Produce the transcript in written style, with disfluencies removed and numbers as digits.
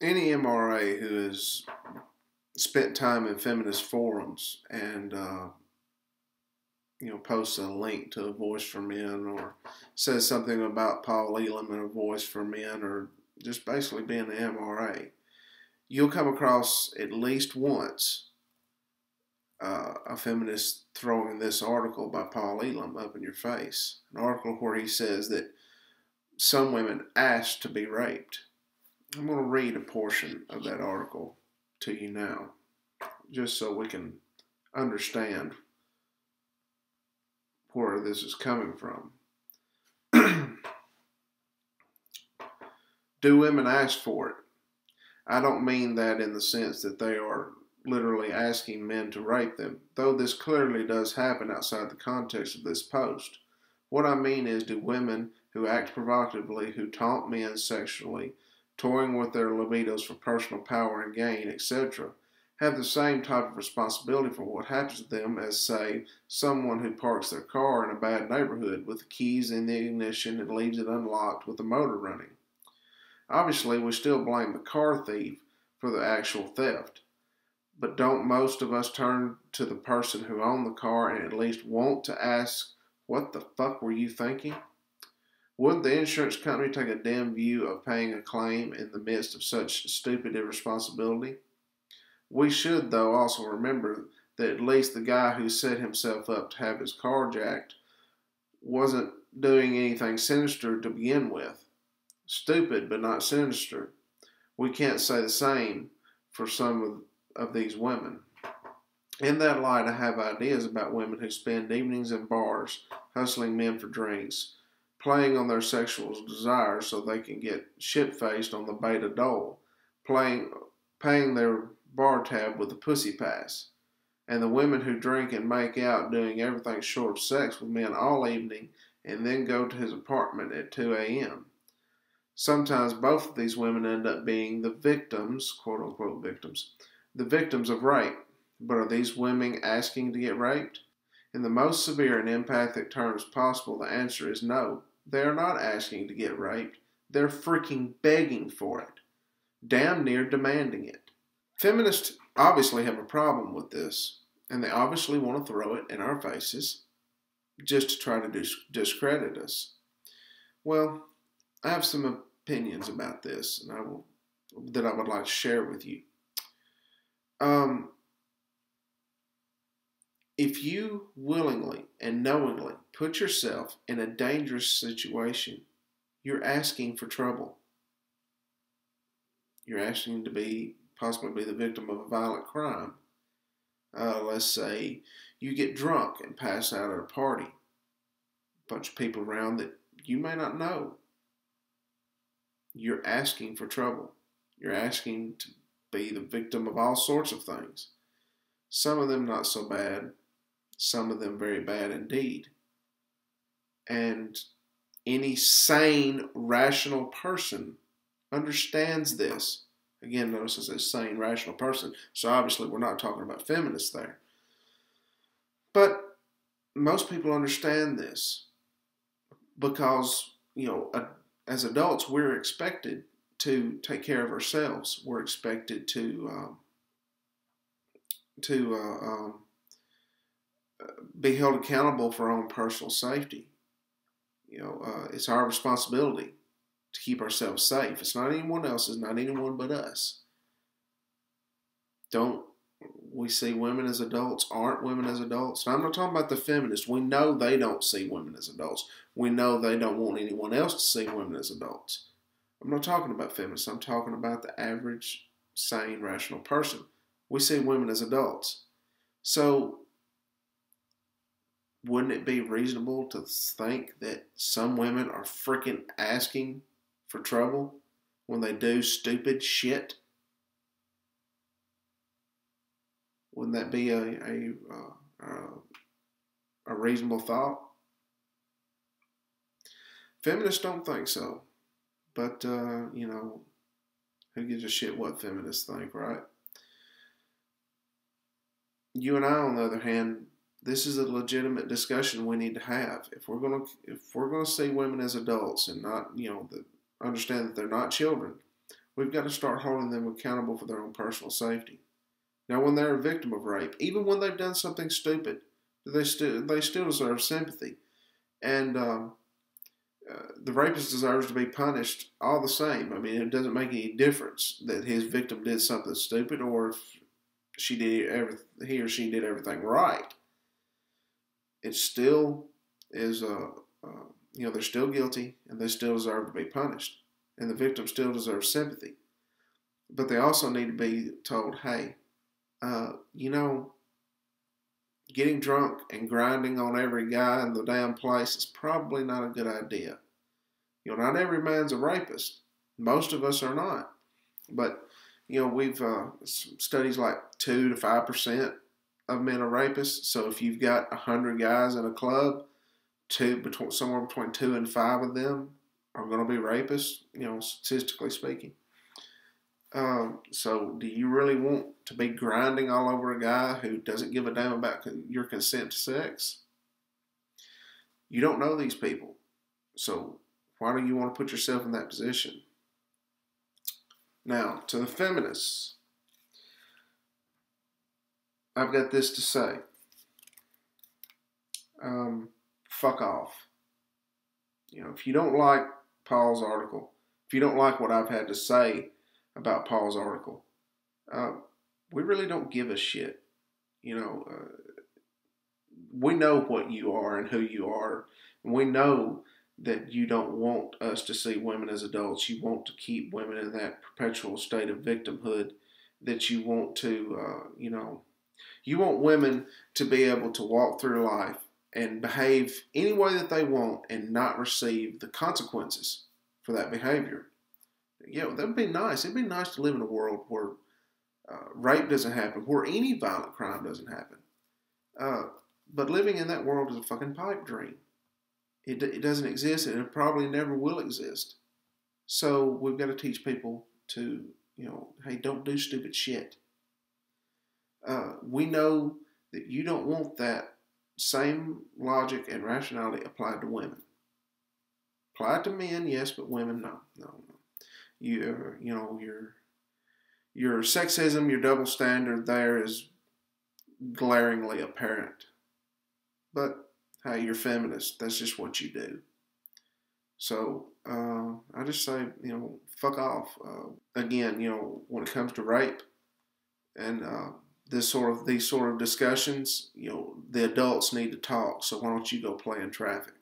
any MRA who has spent time in feminist forums and posts a link to a Voice for Men or says something about Paul Elam and a Voice for Men or just basically being an MRA, you'll come across at least once a feminist throwing this article by Paul Elam up in your face. An article where he says that some women asked to be raped. I'm going to read a portion of that article to you now, just so we can understand where this is coming from. Do women ask for it? I don't mean that in the sense that they are literally asking men to rape them, though this clearly does happen outside the context of this post. What I mean is, do women who act provocatively, who taunt men sexually, toying with their libidos for personal power and gain, etc., have the same type of responsibility for what happens to them as, say, someone who parks their car in a bad neighborhood with the keys in the ignition and leaves it unlocked with the motor running? Obviously, we still blame the car thief for the actual theft. But don't most of us turn to the person who owned the car and at least want to ask, what the fuck were you thinking? Wouldn't the insurance company take a dim view of paying a claim in the midst of such stupid irresponsibility? We should, though, also remember that at least the guy who set himself up to have his car jacked wasn't doing anything sinister to begin with. Stupid, but not sinister. We can't say the same for some of these women. In that light, I have ideas about women who spend evenings in bars, hustling men for drinks, playing on their sexual desires so they can get shit-faced on the beta dole, paying their bar tab with a pussy pass, and the women who drink and make out doing everything short of sex with men all evening and then go to his apartment at 2 a.m. Sometimes both of these women end up being the victims, quote-unquote victims, the victims of rape. But are these women asking to get raped? In the most severe and empathic terms possible, the answer is no. They are not asking to get raped. They're freaking begging for it. Damn near demanding it. Feminists obviously have a problem with this, and they obviously want to throw it in our faces just to try to discredit us. Well, I have some opinions about this, and I would like to share with you. If you willingly and knowingly put yourself in a dangerous situation, you're asking for trouble. You're asking to possibly be the victim of a violent crime. Let's say you get drunk and pass out at a party. A bunch of people around that you may not know. You're asking for trouble. You're asking to be the victim of all sorts of things. Some of them not so bad. Some of them very bad indeed. And any sane, rational person understands this. Again, notice it says sane, rational person. So obviously we're not talking about feminists there. But most people understand this because, as adults, we're expected to take care of ourselves. We're expected to be held accountable for our own personal safety. It's our responsibility to keep ourselves safe. It's not anyone else's, not anyone but us. Don't we see women as adults? Aren't women as adults? Now, I'm not talking about the feminists. We know they don't see women as adults. We know they don't want anyone else to see women as adults. I'm not talking about feminists. I'm talking about the average, sane, rational person. We see women as adults. So, wouldn't it be reasonable to think that some women are freaking asking for trouble when they do stupid shit? Wouldn't that be a reasonable thought? Feminists don't think so. But, who gives a shit what feminists think, right? You and I, on the other hand, this is a legitimate discussion we need to have. If we're gonna see women as adults and not, understand that they're not children, we've got to start holding them accountable for their own personal safety. Now, when they're a victim of rape, even when they've done something stupid, they still deserve sympathy, and the rapist deserves to be punished all the same. I mean, it doesn't make any difference that his victim did something stupid or if he or she did everything right. It still is they're still guilty and they still deserve to be punished, and the victim still deserves sympathy. But they also need to be told, hey, getting drunk and grinding on every guy in the damn place is probably not a good idea. Not every man's a rapist. Most of us are not. But, we've studies like 2 to 5% of men are rapists. So if you've got 100 guys in a club, somewhere between 2 and 5 of them are going to be rapists, statistically speaking. So do you really want to be grinding all over a guy who doesn't give a damn about your consent to sex? You don't know these people. So why do you want to put yourself in that position? Now, to the feminists, I've got this to say. Fuck off. If you don't like Paul's article, if you don't like what I've had to say about Paul's article, we really don't give a shit. We know what you are and who you are. And we know that you don't want us to see women as adults. You want to keep women in that perpetual state of victimhood, that you want to, you want women to be able to walk through life and behave any way that they want and not receive the consequences for that behavior. That would be nice. It'd be nice to live in a world where rape doesn't happen, where any violent crime doesn't happen. But living in that world is a fucking pipe dream. It doesn't exist, and it probably never will exist. So we've got to teach people to, hey, don't do stupid shit. We know that you don't want that same logic and rationality applied to women. Applied to men, yes, but women, no. Your sexism, your double standard there is glaringly apparent. But hey, you're feminist. That's just what you do. So I just say, fuck off. Again, when it comes to rape and these sort of discussions, the adults need to talk. So why don't you go play in traffic?